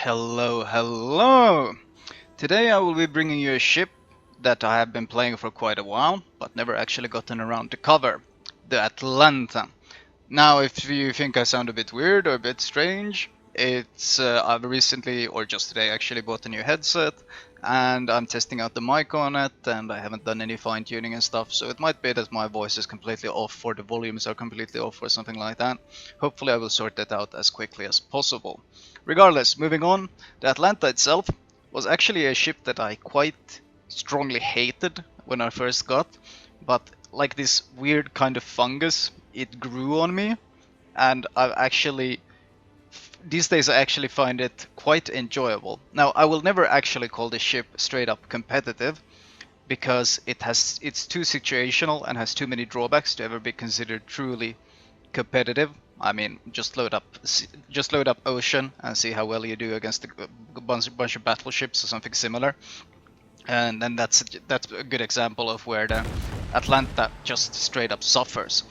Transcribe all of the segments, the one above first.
Hello! Today I will be bringing you a ship that I have been playing for quite a while, but never actually gotten around to cover. The Atlanta. Now, if you think I sound a bit weird or a bit strange, I've recently, or just today actually, bought a new headset, and I'm testing out the mic on it, and I haven't done any fine tuning and stuff, so it might be that my voice is completely off, or the volumes are completely off, or something like that. Hopefully I will sort that out as quickly as possible. Regardless, moving on, the Atlanta itself was actually a ship that I quite strongly hated when I first got, but like this weird kind of fungus, it grew on me, and I've actually these days I actually find it quite enjoyable. Now, I will never actually call the ship straight up competitive because it's too situational and has too many drawbacks to ever be considered truly competitive. I mean, just load up Ocean and see how well you do against a bunch of battleships or something similar. And then that's a good example of where the Atlanta just straight up suffers.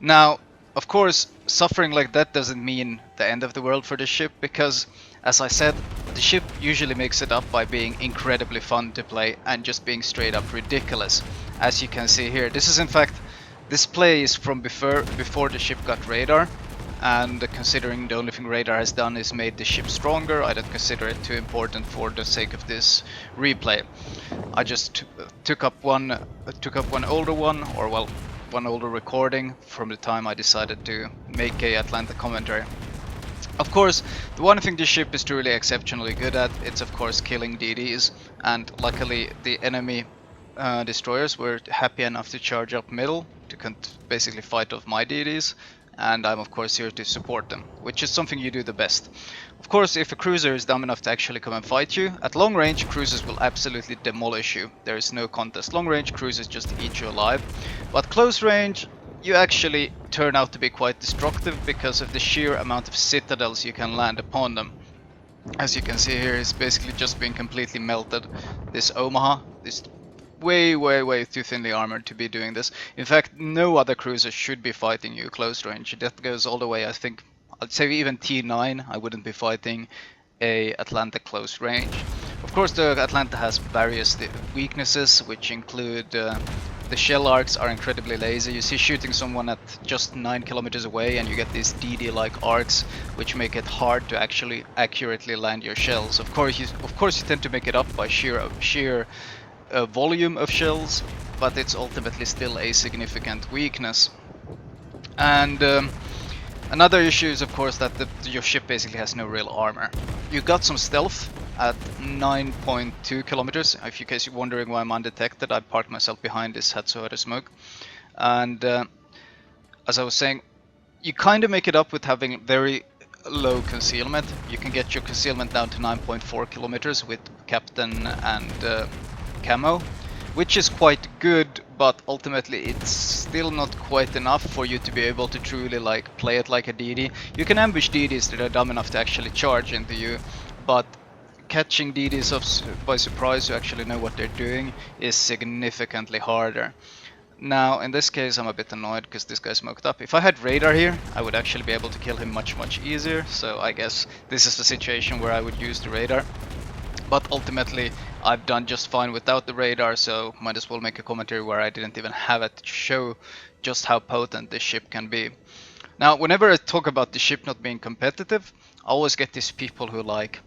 Now, of course, suffering like that doesn't mean the end of the world for the ship, because, as I said, the ship usually makes it up by being incredibly fun to play and just being straight up ridiculous. As you can see here, this play is from before the ship got radar, and considering the only thing radar has done is made the ship stronger, I don't consider it too important for the sake of this replay. I just took up one older one, or well, one older recording from the time I decided to make a Atlanta commentary. Of course, the one thing this ship is truly exceptionally good at, it's of course killing DDs, and luckily the enemy destroyers were happy enough to charge up middle to basically fight off my DDs, and I'm of course here to support them, which is something you do the best. Of course, if a cruiser is dumb enough to actually come and fight you, at long range cruisers will absolutely demolish you. There is no contest. Long range cruisers just eat you alive. But close range, you actually turn out to be quite destructive because of the sheer amount of citadels you can land upon them. As you can see here, it's basically just being completely melted. This Omaha, this way too thinly armored to be doing this. In fact, no other cruiser should be fighting you close range. That goes all the way, I think, I'd say even T9, I wouldn't be fighting a Atlanta close range. Of course, the Atlanta has various weaknesses, which include the shell arcs are incredibly lazy. You see shooting someone at just 9 kilometers away and you get these DD-like arcs, which make it hard to actually accurately land your shells. Of course, you tend to make it up by sheer volume of shells, but it's ultimately still a significant weakness. And another issue is of course that your ship basically has no real armor. You got some stealth at 9.2 kilometers. If you case you're wondering why I'm undetected, I parked myself behind this Hatsuhara smoke. And as I was saying, you kind of make it up with having very low concealment. You can get your concealment down to 9.4 kilometers with Captain and Camo, which is quite good, but ultimately it's still not quite enough for you to be able to truly like play it like a DD. You can ambush DDs that are dumb enough to actually charge into you, but catching DDs by surprise who actually know what they're doing is significantly harder. Now, in this case, I'm a bit annoyed because this guy smoked up. If I had radar here, I would actually be able to kill him much easier, so I guess this is the situation where I would use the radar. But ultimately, I've done just fine without the radar, so might as well make a commentary where I didn't even have it to show just how potent this ship can be. Now, whenever I talk about the ship not being competitive, I always get these people who like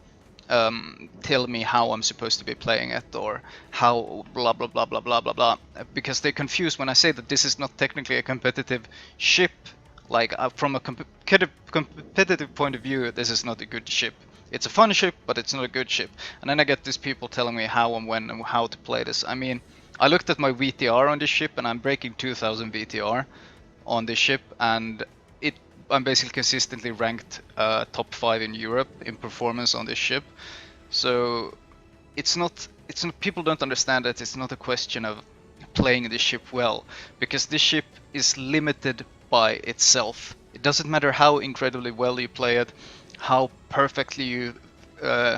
tell me how I'm supposed to be playing it, or how blah blah blah blah blah blah blah, because they're confused when I say that this is not technically a competitive ship. Like from a competitive point of view, this is not a good ship. It's a fun ship, but it's not a good ship. And then I get these people telling me how and when and how to play this. I mean, I looked at my VTR on this ship and I'm breaking 2000 VTR on this ship, and I'm basically consistently ranked top 5 in Europe in performance on this ship. So it's not people don't understand that it's not a question of playing this ship well, because this ship is limited by itself. It doesn't matter how incredibly well you play it, how perfectly you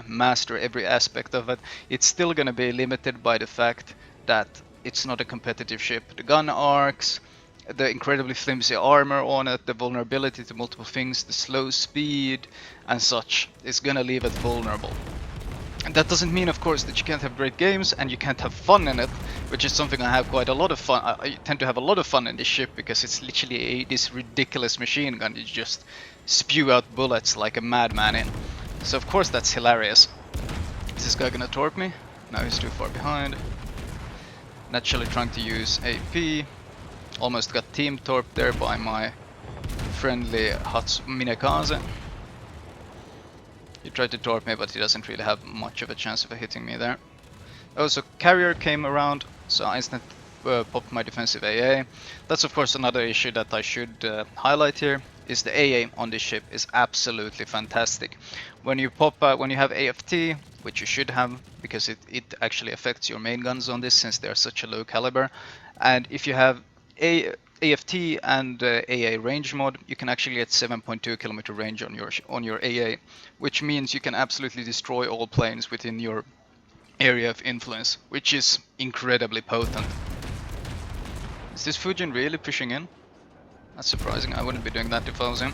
master every aspect of it, it's still going to be limited by the fact that it's not a competitive ship. The gun arcs, the incredibly flimsy armor on it, the vulnerability to multiple things, the slow speed and such is gonna leave it vulnerable. And that doesn't mean, of course, that you can't have great games and you can't have fun in it, which is something I have quite a lot of fun. I tend to have a lot of fun in this ship because it's literally this ridiculous machine gun you just spew out bullets like a madman in. So of course that's hilarious. Is this guy gonna torp me? No, he's too far behind. Naturally trying to use AP. Almost got team torped there by my friendly Minekaze. He tried to torp me, but he doesn't really have much of a chance of hitting me there. Oh, so carrier came around, so I instantly popped my defensive AA. That's of course another issue that I should highlight here, is the AA on this ship is absolutely fantastic. When you when you have AFT, which you should have, because it actually affects your main guns on this since they are such a low caliber, and if you have AFT and AA range mod, you can actually get 7.2 kilometer range on your AA, which means you can absolutely destroy all planes within your area of influence, which is incredibly potent. Is this Fujin really pushing in? That's surprising. I wouldn't be doing that if I was him.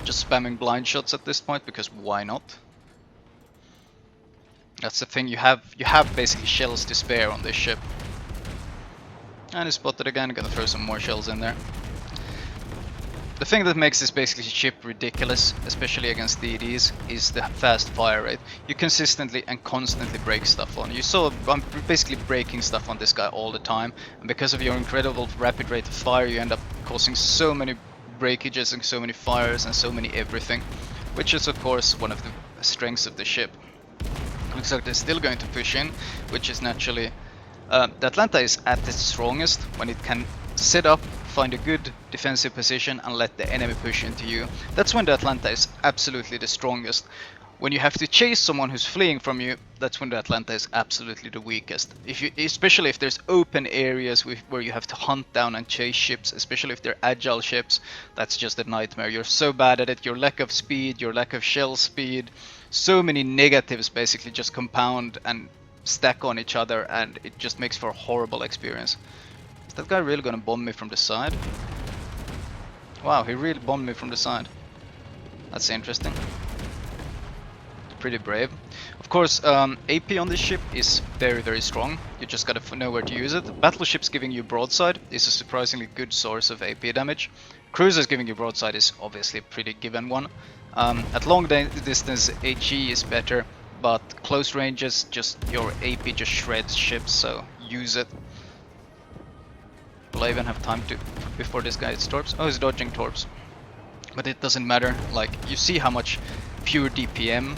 Just spamming blind shots at this point because why not? That's the thing, you have basically shells to spare on this ship. And he spotted again, gonna throw some more shells in there. The thing that makes this basically ship ridiculous, especially against DDs, is the fast fire rate. You consistently and constantly break stuff on. You saw I'm basically breaking stuff on this guy all the time, and because of your incredible rapid rate of fire you end up causing so many breakages and so many fires and so many everything, which is of course one of the strengths of the ship. Looks like they're still going to push in, which is naturally... the Atlanta is at its strongest when it can set up, find a good defensive position and let the enemy push into you. That's when the Atlanta is absolutely the strongest. When you have to chase someone who's fleeing from you, that's when the Atlanta is absolutely the weakest. Especially if there's open areas where you have to hunt down and chase ships, especially if they're agile ships, that's just a nightmare. You're so bad at it, your lack of speed, your lack of shell speed, so many negatives basically just compound and stack on each other, and it just makes for a horrible experience. Is that guy really gonna bomb me from the side? Wow, he really bombed me from the side. That's interesting. Pretty brave. Of course, AP on this ship is very strong. You just gotta know where to use it. Battleships giving you broadside is a surprisingly good source of AP damage. Cruisers giving you broadside is obviously a pretty given one. At long distance, HE is better, but close ranges, just your AP just shreds ships, so use it. Will I even have time to before this guy hits torps? Oh, he's dodging torps. But it doesn't matter. Like, you see how much pure DPM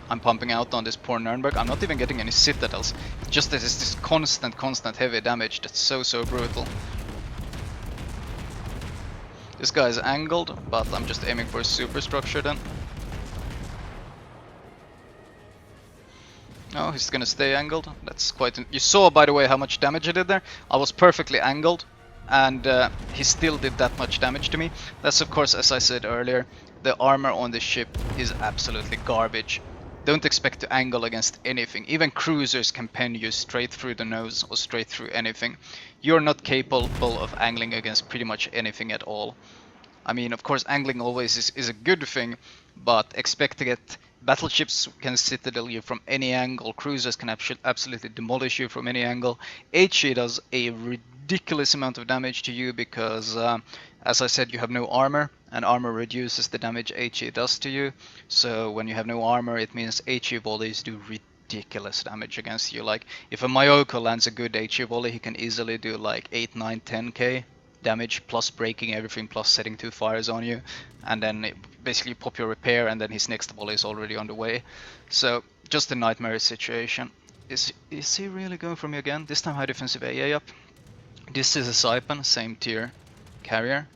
I'm pumping out on this poor Nürnberg. I'm not even getting any citadels. It's just that it's this constant heavy damage that's so brutal. This guy is angled, but I'm just aiming for a superstructure then. Oh, he's gonna stay angled. That's quite... You saw, by the way, how much damage I did there? I was perfectly angled, and he still did that much damage to me. That's of course, as I said earlier, the armor on this ship is absolutely garbage. Don't expect to angle against anything. Even cruisers can pen you straight through the nose or straight through anything. You're not capable of angling against pretty much anything at all. I mean, of course, angling always is a good thing, but expect to get... Battleships can citadel you from any angle, cruisers can absolutely demolish you from any angle. HE does a ridiculous amount of damage to you because, as I said, you have no armor, and armor reduces the damage HE does to you. So when you have no armor, it means HE volleys do ridiculous damage against you. Like, if a Mediocre lands a good HE volley, he can easily do like 8, 9, 10k damage, plus breaking everything, plus setting 2 fires on you, and then basically pop your repair, and then his next volley is already on the way. So just a nightmare situation. Is he really going for me again? This time high defensive AA up. This is a Saipan, same tier carrier.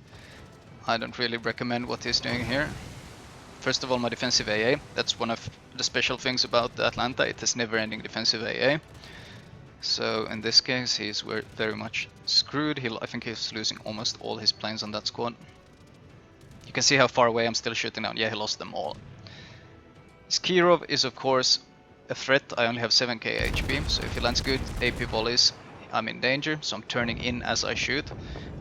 I don't really recommend what he's doing here. First of all, my defensive AA. That's one of the special things about the Atlanta. It has never-ending defensive AA. So in this case, he's very much screwed. I think he's losing almost all his planes on that squad. You can see how far away I'm still shooting down. Yeah, he lost them all. Skirov is of course a threat. I only have 7k HP, so if he lands good AP volleys, I'm in danger, so I'm turning in as I shoot.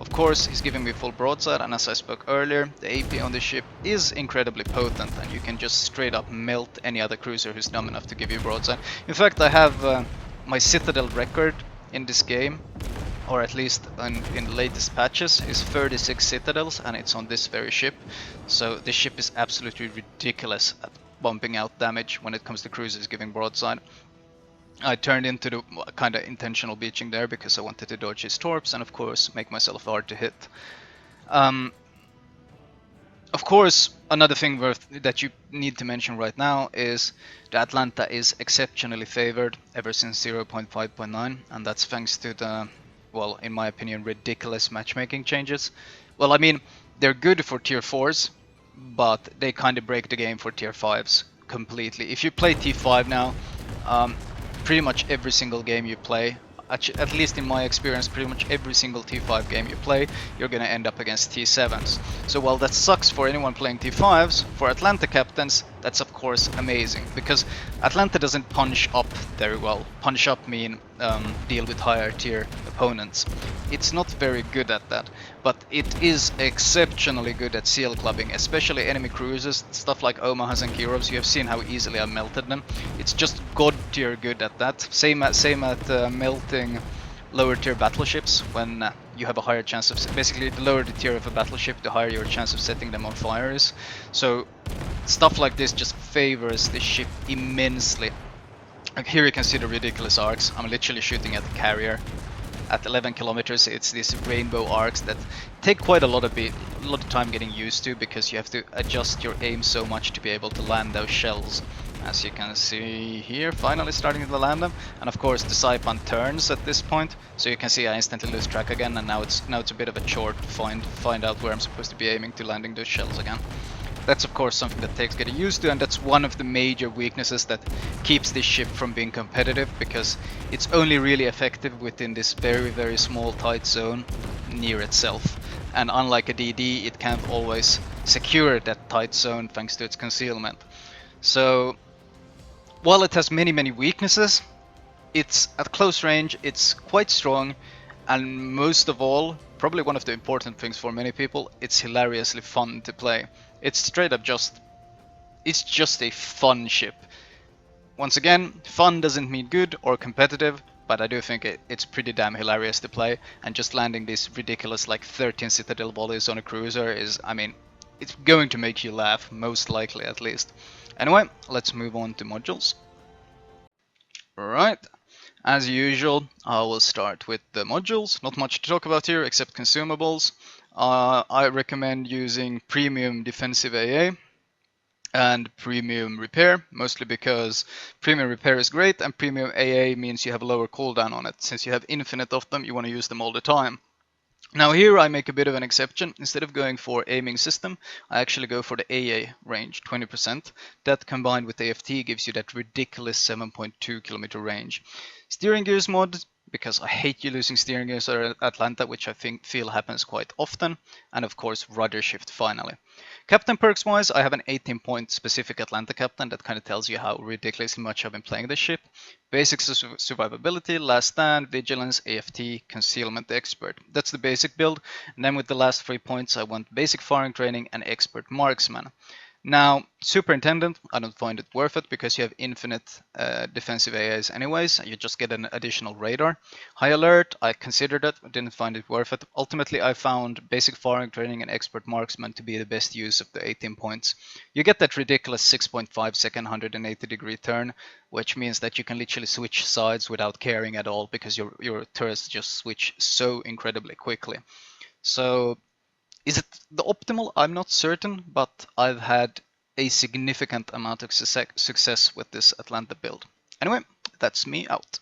Of course, he's giving me full broadside, and as I spoke earlier, the AP on the ship is incredibly potent, and you can just straight up melt any other cruiser who's dumb enough to give you broadside. In fact, I have my Citadel record in this game, or at least in the latest patches, is 36 Citadels, and it's on this very ship. So this ship is absolutely ridiculous at bumping out damage when it comes to cruisers giving broadside. I turned into the kind of intentional beaching there because I wanted to dodge his torps and of course make myself hard to hit. Of course, another thing that you need to mention right now is the Atlanta is exceptionally favored ever since 0.5.9, and that's thanks to the, well, in my opinion, ridiculous matchmaking changes. Well, I mean, they're good for tier 4s, but they kind of break the game for tier 5s completely. If you play T5 now, pretty much every single game you play, at least in my experience, pretty much every single T5 game you play, you're gonna end up against T7s. So while that sucks for anyone playing T5s, for Atlanta captains, that's of course amazing, because Atlanta doesn't punch up very well. Punch up mean deal with higher tier opponents. It's not very good at that, but it is exceptionally good at seal clubbing, especially enemy cruisers, stuff like Omahas and Kirovs. You have seen how easily I melted them. It's just god tier good at that. Same at melting lower tier battleships when you have a higher chance of, basically the lower the tier of a battleship, the higher your chance of setting them on fire is. So stuff like this just favors the ship immensely. Like here you can see the ridiculous arcs. I'm literally shooting at the carrier. At 11 kilometers, it's these rainbow arcs that take quite a lot of time getting used to, because you have to adjust your aim so much to be able to land those shells. As you can see here, finally starting to land them, and of course the Saipan turns at this point, so you can see I instantly lose track again, and now it's a bit of a chore to find out where I'm supposed to be aiming to landing those shells again. That's of course something that takes getting used to, and that's one of the major weaknesses that keeps this ship from being competitive, because it's only really effective within this very small tight zone near itself. And unlike a DD, it can't always secure that tight zone thanks to its concealment. So while it has many weaknesses, it's at close range, it's quite strong, and most of all, probably one of the important things for many people, it's hilariously fun to play. It's straight up it's just a fun ship. Once again, fun doesn't mean good or competitive, but I do think it's pretty damn hilarious to play, and just landing these ridiculous like 13 Citadel volleys on a cruiser is, I mean, it's going to make you laugh, most likely at least. Anyway, let's move on to modules. Right. As usual, I will start with the modules. Not much to talk about here except consumables. I recommend using premium defensive AA and premium repair, mostly because premium repair is great and premium AA means you have a lower cooldown on it. Since you have infinite of them, you want to use them all the time. Now here I make a bit of an exception. Instead of going for aiming system, I actually go for the AA range, 20%. That combined with AFT gives you that ridiculous 7.2 kilometer range. Steering gears mod, because I hate you losing steering gears at Atlanta, which I feel happens quite often. And of course rudder shift finally. Captain perks wise, I have an 18-point specific Atlanta captain that kind of tells you how ridiculously much I've been playing this ship. Basic survivability, last stand, vigilance, AFT, concealment, expert. That's the basic build. And then with the last 3 points, I want basic firing training and expert marksman. Now, Superintendent, I don't find it worth it because you have infinite defensive AAs anyways. You just get an additional radar. High Alert, I considered it, didn't find it worth it. Ultimately, I found basic firing training and expert marksman to be the best use of the 18 points. You get that ridiculous 6.5 second 180 degree turn, which means that you can literally switch sides without caring at all because your turrets just switch so incredibly quickly. So is it the optimal? I'm not certain, but I've had a significant amount of success with this Atlanta build. Anyway, that's me out.